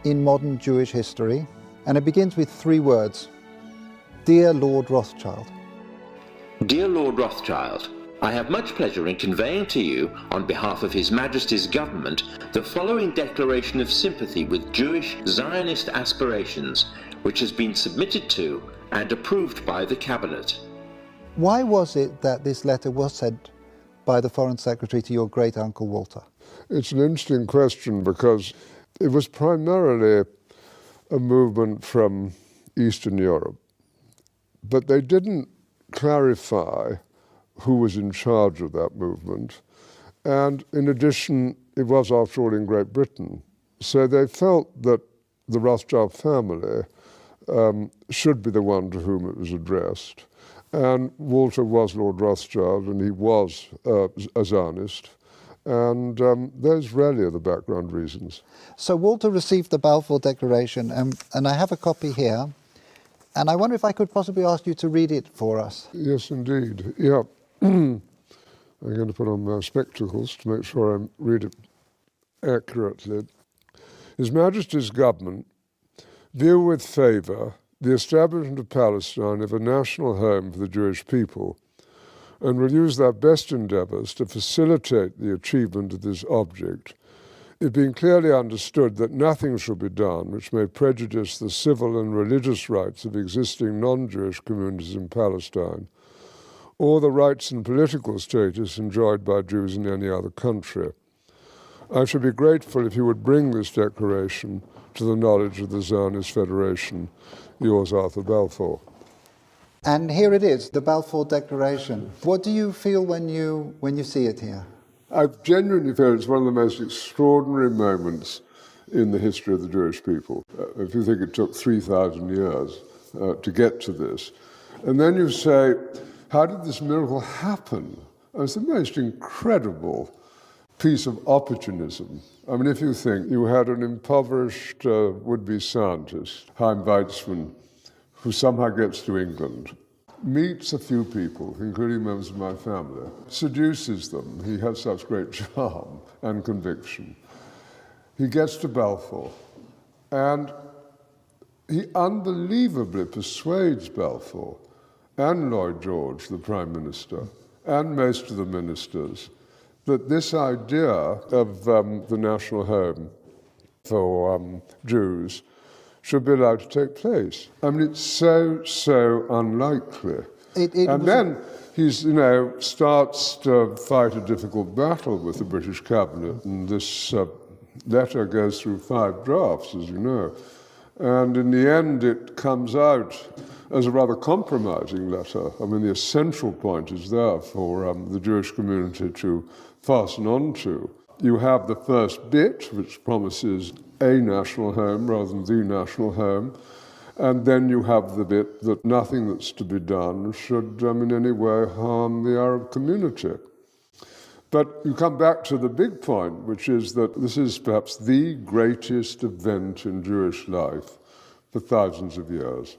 in modern Jewish history, and it begins with 3 words. Dear Lord Rothschild. Dear Lord Rothschild, I have much pleasure in conveying to you, on behalf of His Majesty's government, the following declaration of sympathy with Jewish Zionist aspirations, which has been submitted to and approved by the Cabinet. Why was it that this letter was sent by the Foreign Secretary to your great-uncle Walter? It's an interesting question because it was primarily a movement from Eastern Europe, but they didn't clarify who was in charge of that movement. And in addition, it was, after all, in Great Britain. So they felt that the Rothschild family should be the one to whom it was addressed. And Walter was Lord Rothschild, and he was a Zionist. And those really are the background reasons. So Walter received the Balfour Declaration, and I have a copy here. And I wonder if I could possibly ask you to read it for us. Yes, indeed. Yeah. I'm going to put on my spectacles to make sure I read it accurately. His Majesty's government view with favour the establishment of Palestine as a national home for the Jewish people, and will use their best endeavours to facilitate the achievement of this object, it being clearly understood that nothing shall be done which may prejudice the civil and religious rights of existing non-Jewish communities in Palestine, or the rights and political status enjoyed by Jews in any other country. I should be grateful if you would bring this declaration to the knowledge of the Zionist Federation. Yours, Arthur Balfour. And here it is, the Balfour Declaration. What do you feel when you see it here? I genuinely feel it's one of the most extraordinary moments in the history of the Jewish people. If you think it took 3,000 years to get to this, and then you say, how did this miracle happen? It's the most incredible piece of opportunism. I mean, if you think you had an impoverished would-be scientist, Chaim Weizmann, who somehow gets to England, meets a few people, including members of my family, seduces them. He has such great charm and conviction. He gets to Balfour, and he unbelievably persuades Balfour and Lloyd George, the Prime Minister, and most of the ministers, that this idea of the national home for Jews should be allowed to take place. I mean, it's so unlikely. Then he's, starts to fight a difficult battle with the British cabinet, and this letter goes through 5 drafts, as you know. And in the end, it comes out as a rather compromising letter. I mean, the essential point is there for the Jewish community to fasten on to. You have the first bit, which promises a national home rather than the national home, and then you have the bit that nothing that's to be done should in any way harm the Arab community. But you come back to the big point, which is that this is perhaps the greatest event in Jewish life for thousands of years.